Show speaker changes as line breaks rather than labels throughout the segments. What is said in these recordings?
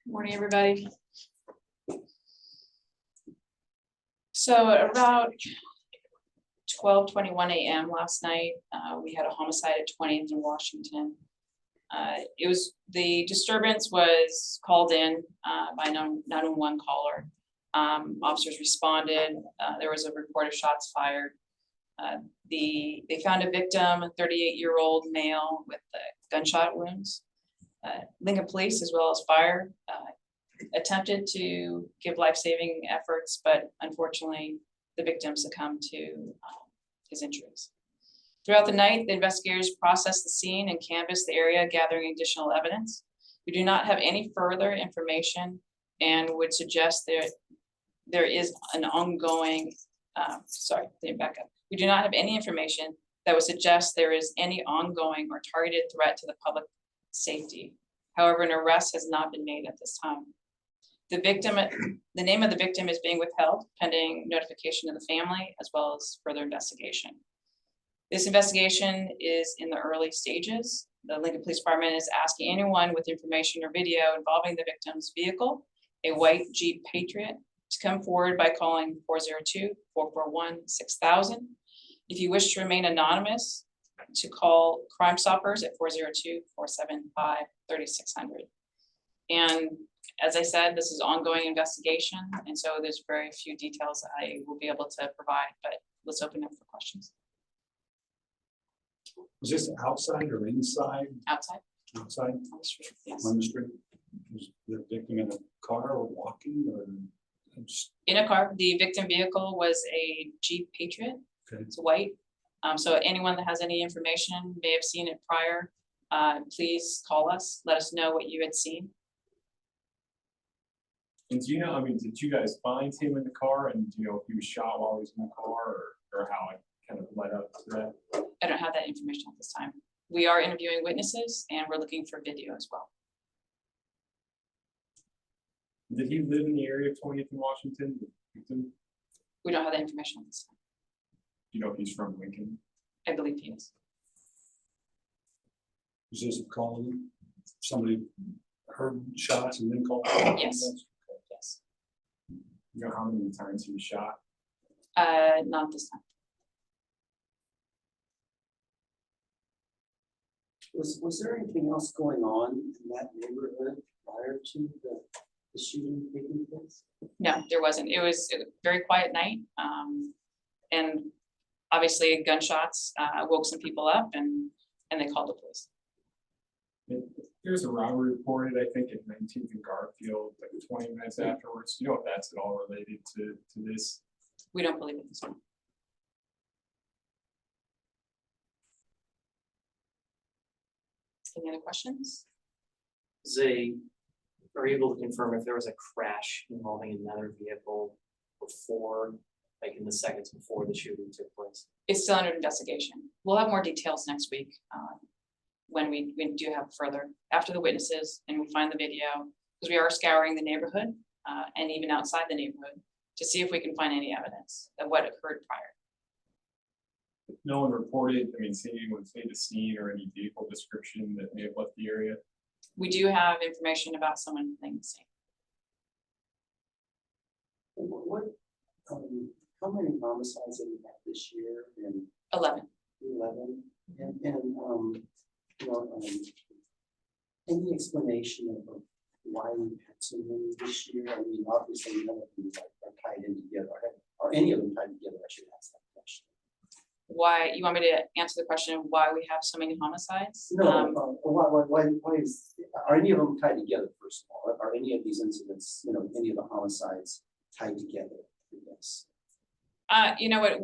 Morning, everybody. So at about 12:21 a.m. last night, we had a homicide at 20th in Washington. The disturbance was called in by a 911 caller. Officers responded. There was a report of shots fired. They found a victim, a 38-year-old male with gunshot wounds. Lincoln Police, as well as fire, attempted to give life-saving efforts, but unfortunately, the victim succumbed to his injuries. Throughout the night, the investigators processed the scene and canvassed the area, gathering additional evidence. We do not have any further information and would suggest there is an ongoing, let me back up. We do not have any information that would suggest there is any ongoing or targeted threat to the public safety. However, an arrest has not been made at this time. The name of the victim is being withheld pending notification of the family as well as further investigation. This investigation is in the early stages. The Lincoln Police Department is asking anyone with information or video involving the victim's vehicle, a white Jeep Patriot, to come forward by calling 402-441-6000. If you wish to remain anonymous, to call Crime Stoppers at 402-475-3600. And as I said, this is ongoing investigation, and so there's very few details I will be able to provide, but let's open up for questions.
Was this outside or inside?
Outside.
Outside?
On the street, yes.
On the street? Was the victim in a car or walking or just?
In a car. The victim vehicle was a Jeep Patriot.
Okay.
It's white. So anyone that has any information, may have seen it prior, please call us. Let us know what you had seen.
And do you know, I mean, did you guys find him in the car, and do you know if he was shot while he was in the car, or how it kind of led up to that?
I don't have that information at this time. We are interviewing witnesses and we're looking for video as well.
Did he live in the area of 20th and Washington?
We don't have that information at this time.
You know if he's from Lincoln?
I believe he is.
Was this a call? Somebody heard shots and then called?
Yes. Yes.
You know how many times he was shot?
Not this time.
Was there anything else going on in that neighborhood prior to the shooting taking place?
No, there wasn't. It was a very quiet night. And obviously gunshots woke some people up and they called the police.
There's a robbery reported, I think, at 19th and Garfield, like 20 minutes afterwards. Do you know if that's at all related to this?
We don't believe it this one. Any other questions?
Are you able to confirm if there was a crash involving another vehicle before, like in the seconds before the shooting took place?
It's still under investigation. We'll have more details next week when we do have further, after the witnesses and we find the video, because we are scouring the neighborhood and even outside the neighborhood to see if we can find any evidence of what occurred prior.
No one reported, I mean, seeing anyone flee the scene or any vehicle description that may have left the area?
We do have information about someone fleeing the scene.
How many homicides have we had this year? And
11.
11. And any explanation of why we've had so many this year? I mean, obviously none of them are tied in together, or any of them tied together. I should ask that question.
Why you want me to answer the question of why we have so many homicides?
No, why are any of them tied together? First of all, are any of these incidents, any of the homicides tied together? Yes.
You know what?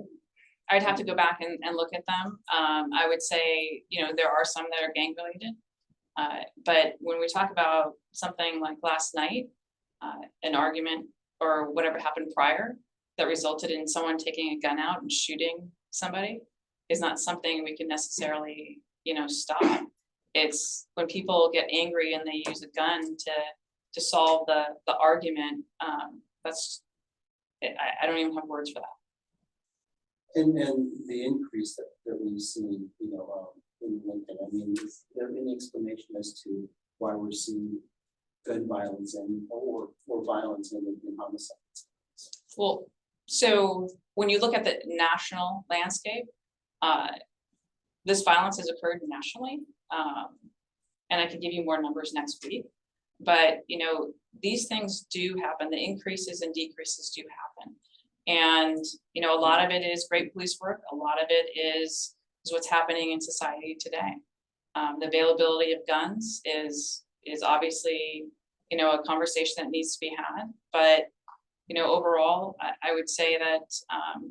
I'd have to go back and look at them. I would say, there are some that are gang related. But when we talk about something like last night, an argument or whatever happened prior that resulted in someone taking a gun out and shooting somebody is not something we can necessarily, stop. It's when people get angry and they use a gun to solve the argument. I don't even have words for that.
And the increase that we've seen, in Lincoln, I mean, is there any explanation as to why we're seeing gun violence and or violence and homicides.
Well, so when you look at the national landscape, this violence has occurred nationally. And I can give you more numbers next week. But, you know, these things do happen. The increases and decreases do happen. And, you know, a lot of it is great police work. A lot of it is what's happening in society today. The availability of guns is obviously, you know, a conversation that needs to be had. But, you know, overall, I would say that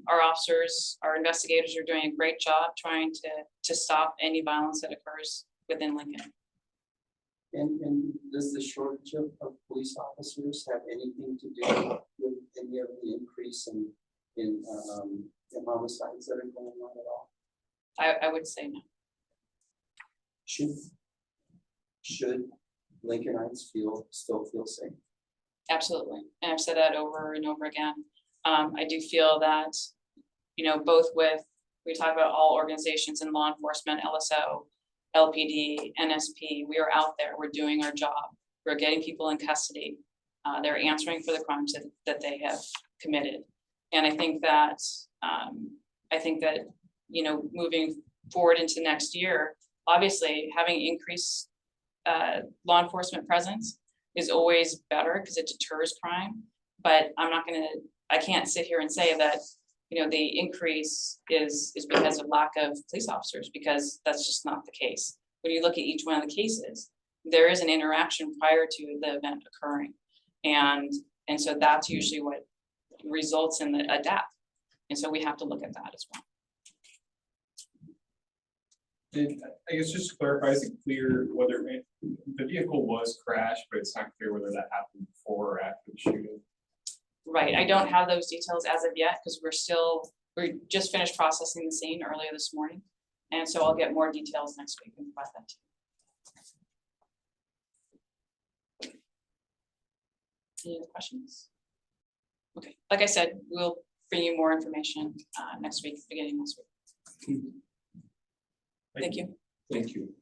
our officers, our investigators are doing a great job trying to stop any violence that occurs within Lincoln.
And does the shortage of police officers have anything to do with any of the increase in homicides that are going on at all?
I would say no.
Should Lincolnites still feel safe?
Absolutely. And I've said that over and over again. I do feel that, you know, both with, we talk about all organizations in law enforcement, LSO, LPD, NSP, we are out there, we're doing our job. We're getting people in custody. They're answering for the crimes that they have committed. And I think that, you know, moving forward into next year, obviously having increased law enforcement presence is always better because it deters crime. But I can't sit here and say that, you know, the increase is because of lack of police officers, because that's just not the case. When you look at each one of the cases, there is an interaction prior to the event occurring. And so that's usually what results in a death. And so we have to look at that as well.
And I guess just to clarify, is it clear whether the vehicle was crashed, but it's not clear whether that happened before or after the shooting?
Right, I don't have those details as of yet because we just finished processing the scene earlier this morning. And so I'll get more details next week and provide that to you. Any other questions? Okay, like I said, we'll bring you more information next week, beginning next week. Thank you.
Thank you.